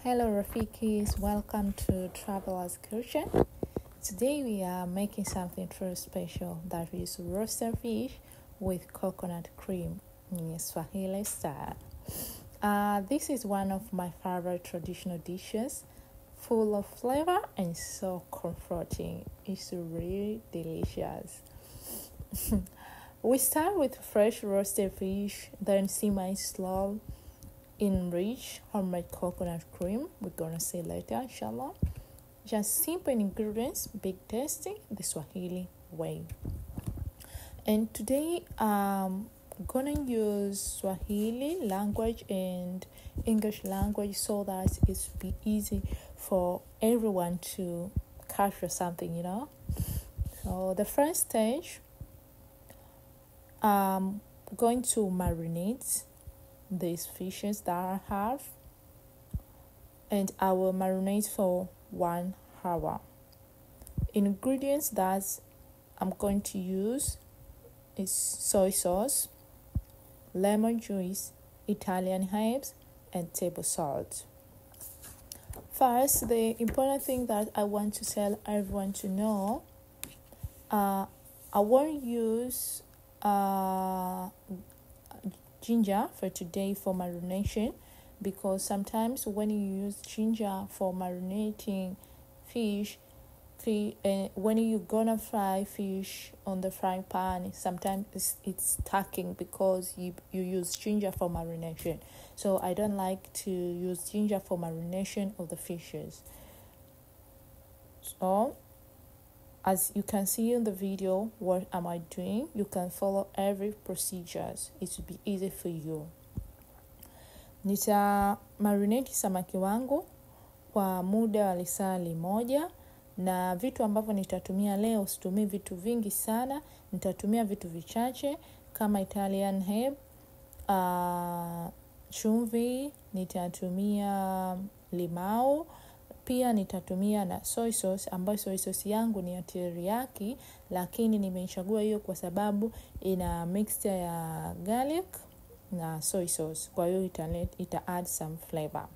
Hello Rafikis, welcome to Traveler's Kitchen. Today we are making something truly special, that is roasted fish with coconut cream in Swahili style. This is one of my favorite traditional dishes, full of flavor and so comforting. It's really delicious. We start with fresh roasted fish, then simmer it slow in rich homemade coconut cream. We're gonna see later, inshallah. Just simple ingredients, big tasty, the Swahili way. And today I'm gonna use Swahili language and English language so that it's be easy for everyone to capture something. So the first stage, I'm going to marinate these fishes that I have, and I will marinate for 1 hour. Ingredients that I'm going to use is soy sauce, lemon juice, Italian herbs, and table salt. First, the important thing that I want to tell everyone to know, I won't use ginger for today for marination, because sometimes when you use ginger for marinating fish, when you're gonna fry fish on the frying pan, sometimes it's stacking because you use ginger for marination. So I don't like to use ginger for marination of the fishes. So as you can see in the video, what am I doing? You can follow every procedures. It will be easy for you. Nita marinate samaki wangu kwa muda wa lisali moja, na vitu ambavyo nitatumia leo, situmii vitu vingi sana, nitatumia vitu vichache kama Italian herb, chumvi, nitatumia limau, pia nitatumia na soy sauce, ambayo soy sauce yangu ni ya teriyaki, lakini nimeichagua hiyo kwa sababu ina mixture ya garlic na soy sauce. Kwa hiyo ita add some flavor.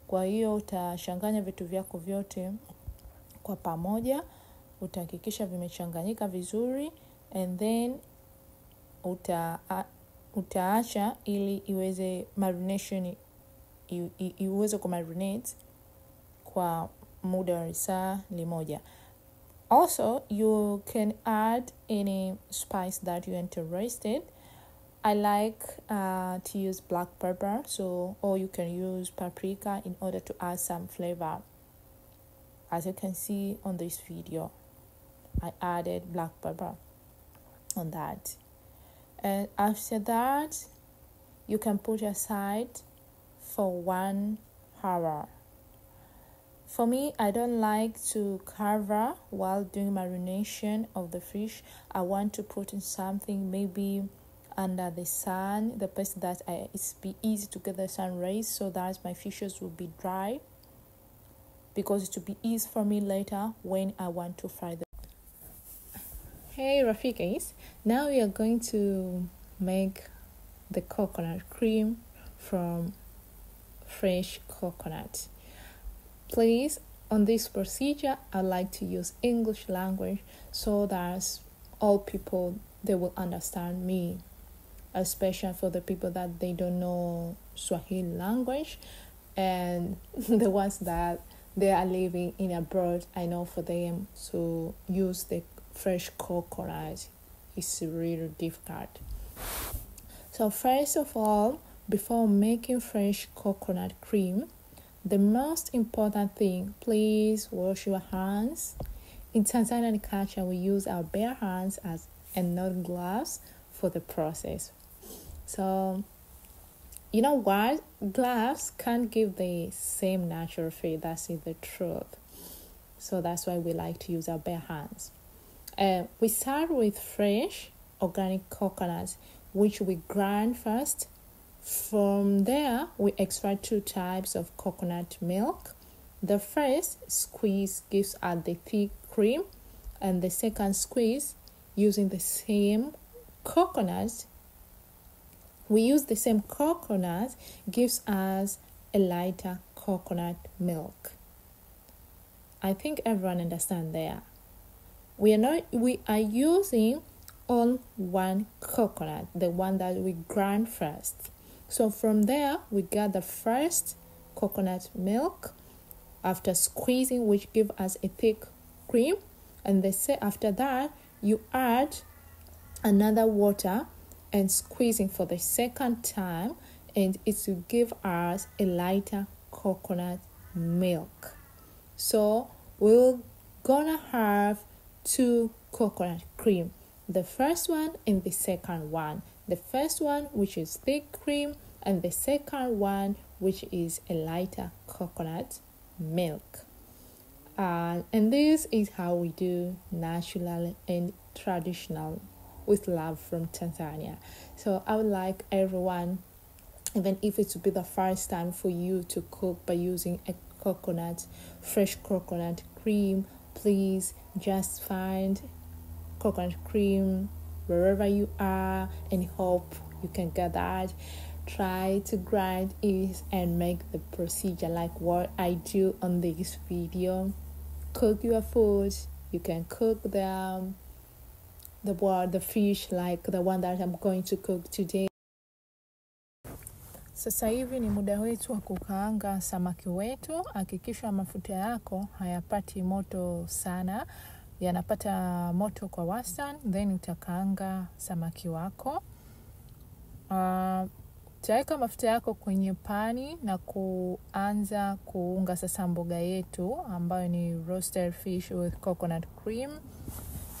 Kwa hiyo utachanganya vitu vyako vyote kwa pamoja, utahakikisha vimechanganyika vizuri, and then utaacha ili iweze marination iweze kumarinate kwa muda wa saa limoja. Also, you can add any spice that you're interested. I like to use black pepper, or you can use paprika in order to add some flavor. As you can see on this video, I added black pepper on that. And after that, you can put aside for 1 hour. For me, I don't like to cover while doing marination of the fish. I want to put in something maybe under the sun, the place that it's be easy to get the sun rays, so that my fishes will be dry, because it will be easy for me later when I want to fry them. Hey Rafikis, now we are going to make the coconut cream from fresh coconut. Please, on this procedure, I like to use English language so that all people, they will understand me, especially for the people that they don't know Swahili language, and the ones that they are living in abroad. I know for them to use the fresh coconut is really difficult. So first of all, before making fresh coconut cream, the most important thing, please wash your hands. In Tanzanian culture, we use our bare hands and not gloves for the process. So, you know what? Gloves can't give the same natural feel. That's the truth. So that's why we like to use our bare hands. We start with fresh organic coconuts, which we grind first. From there, we extract 2 types of coconut milk. The first squeeze gives us the thick cream, and the second squeeze, using the same coconut, gives us a lighter coconut milk. I think everyone understands there. We are using on one coconut, the one that we grind first. So from there, we got the first coconut milk after squeezing, which give us a thick cream. And they say after that, you add another water and squeezing for the second time, and it will give us a lighter coconut milk. So we're gonna have 2 coconut cream, the first one and the second one. The first one, which is thick cream, and the second one, which is a lighter coconut milk. And this is how we do natural and traditional with love from Tanzania. So I would like everyone, even if it would be the first time for you to cook by using a fresh coconut cream, please just find coconut cream wherever you are and hope you can get that. Try to grind it and make the procedure like what I do on this video. Cook your food. You can cook the fish like the one that I'm going to cook today. Sasa hivi ni muda wetu wa kukaanga samaki wetu. Hakikisha mafuta yako hayapati moto sana, yanapata moto kwa wastani, then utakaanga samaki wako. Utaweka mafuta yako kwenye pani na kuanza kuunga sasa mboga yetu ambayo ni roasted fish with coconut cream.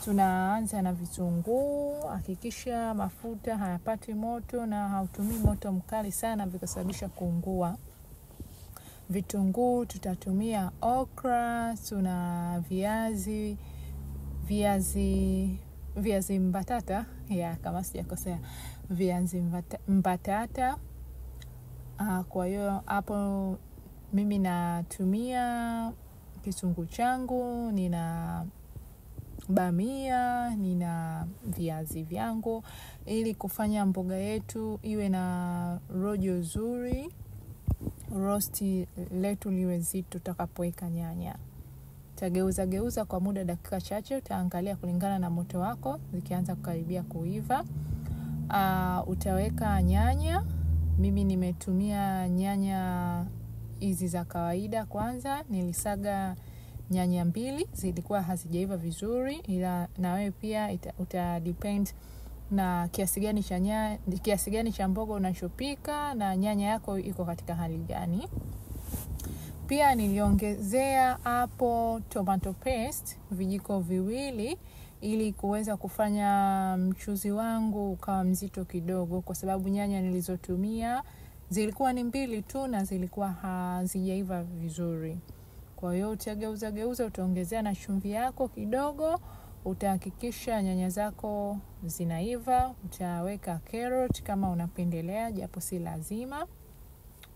Tunaanza na vitunguu. Hakikisha mafuta hayapati moto na hautumii moto mkali sana vikasababisha kuungua. Vitunguu tutatumia okra, tuna viazi mbatata, kama sijakosea, viazi mbatata. Kwa hiyo hapo mimi natumia kitunguu changu, nina bamia, nina viazi vyangu ili kufanya mboga yetu iwe na rojo zuri, rosti letu liwe zito tutakapoweka nyanya. Utageuza kwa muda dakika chache, utaangalia kulingana na moto wako, zikianza kukaribia kuiva. Utaweka nyanya. Mimi nimetumia nyanya hizi za kawaida kwanza. Nilisaga nyanya 2, zilikuwa hazijaiva vizuri, ila na wewe pia utadepend na kiasi gani cha mboga unachopika na nyanya yako iko katika hali gani. Pia niliongezea hapo tomato paste vijiko 2 ili kuweza kufanya mchuzi wangu ukawa mzito kidogo, kwa sababu nyanya nilizotumia zilikuwa ni 2 tu na zilikuwa hazijaiva vizuri. Kwa hiyo utageuza, utaongezea na chumvi yako kidogo. Utahakikisha nyanya zako zinaiva. Utaweka carrot kama unapendelea, japo si lazima,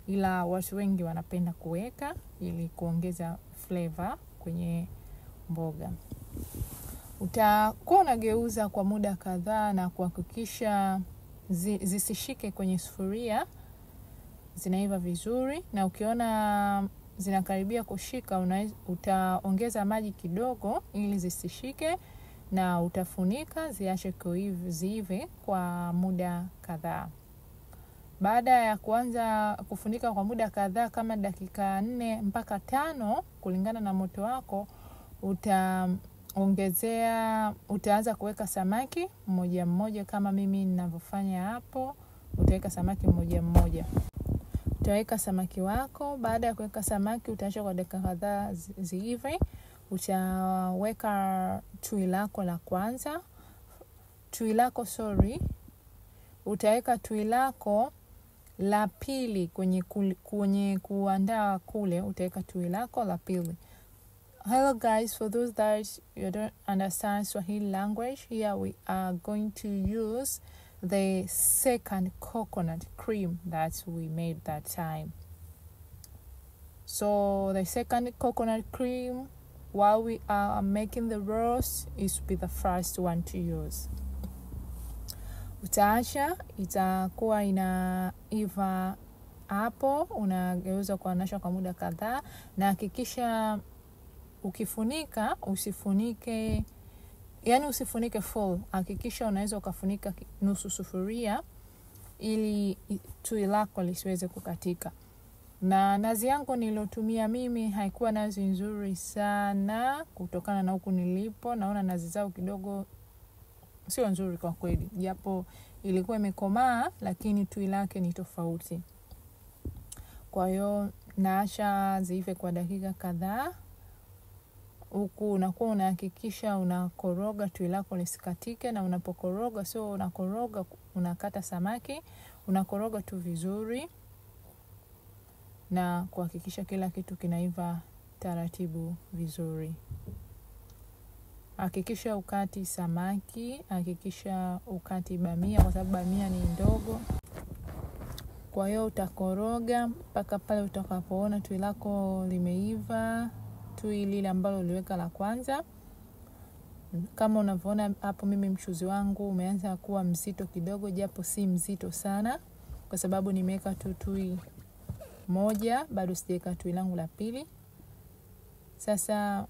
ila watu wengi wanapenda kuweka ili kuongeza flavor kwenye mboga. Utakuwa unageuza kwa muda kadhaa na kuhakikisha zisishike kwenye sufuria, zinaiva vizuri. Na ukiona zinakaribia kushika, utaongeza maji kidogo ili zisishike, na utafunika ziache ziive kwa muda kadhaa. Baada ya kuanza kufunika kwa muda kadhaa, kama dakika 4 mpaka 5 kulingana na moto wako, utaanza kuweka samaki mmoja kama mimi ninavyofanya hapo. Utaweka samaki mmoja. Utaweka samaki wako. Baada ya kuweka samaki, utaacha kwa dakika kadhaa ziive. Utaweka tui lako la kwanza. Utaweka tui lako la pili kwenye kuandaa kule, utaweka tui lako la pili. Hello guys, for those that you don't understand Swahili language, here we are going to use the second coconut cream that we made that time. So the second coconut cream, while we are making the roast, is be the first one to use. Utaacha itakuwa inaiva hapo unageuza kuanasha kwa muda kadhaa, na hakikisha ukifunika usifunike, yani usifunike full. Hakikisha unaweza ukafunika nusu sufuria ili tui lako lisiweze kukatika. Na nazi yangu nilotumia mimi haikuwa nazi nzuri sana, kutokana na huku nilipo naona nazi zao kidogo sio nzuri kwa kweli. Japo ilikuwa imekomaa, lakini tui lake ni tofauti. Kwa hiyo naacha ziive kwa dakika kadhaa. Huku unakuwa unahakikisha unakoroga tui lako lisikatike, na unapokoroga sio unakoroga unakata samaki, unakoroga tu vizuri na kuhakikisha kila kitu kinaiva taratibu vizuri. Hakikisha ukati samaki, hakikisha ukati bamia, kwa sababu bamia ni ndogo. Kwa hiyo utakoroga mpaka pale utakapoona tui lako limeiva, tui lile ambalo uliweka la kwanza. Kama unavyoona hapo, mimi mchuzi wangu umeanza kuwa mzito kidogo, japo si mzito sana, kwa sababu nimeweka tui moja, bado sijaweka tui langu la pili. Sasa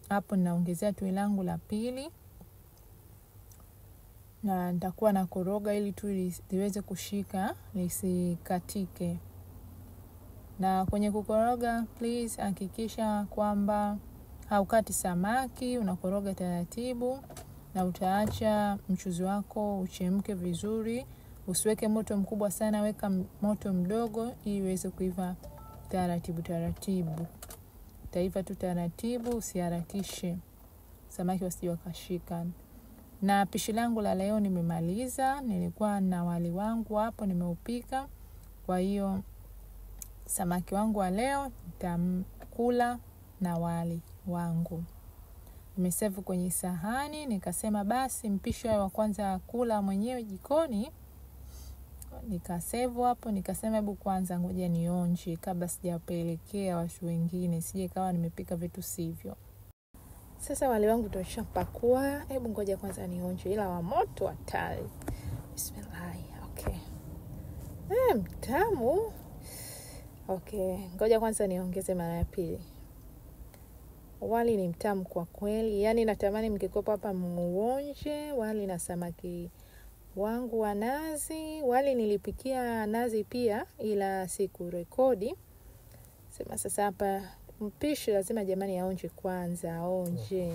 hapo ninaongezea tui langu la pili, na nitakuwa na koroga ili tui liweze kushika lisikatike. Na kwenye kukoroga, please hakikisha kwamba haukati samaki, unakoroga taratibu, na utaacha mchuzi wako uchemke vizuri. Usiweke moto mkubwa sana, weka moto mdogo ili iweze kuiva taratibu taratibu. Taifa tu taratibu, usiharakishe samaki wasije wakashika. Na pishi langu la leo nimemaliza. Nilikuwa na wali wangu hapo nimeupika. Kwa hiyo samaki wangu wa leo nitakula na wali wangu. Nimeserve kwenye sahani, nikasema basi mpishi wa kwanza kula mwenyewe jikoni. Nikaserve hapo, nikasema hebu kwanza ngoja nionje kabla sijapelekea watu wengine, sije kawa nimepika vitu sivyo. Sasa wali wangu tushapakua, hebu ngoja kwanza nionje, ila wa moto hatari. Bismillah. Okay. Mtamu. Okay, ngoja kwanza niongeze mara ya pili. Wali ni mtamu kwa kweli. Yaani natamani mkikopa hapa muonje wali na samaki wangu wa nazi. Wali nilipikia nazi pia, ila siku rekodi. Sema sasa hapa mpishi lazima jamani aonje kwanza, aonje.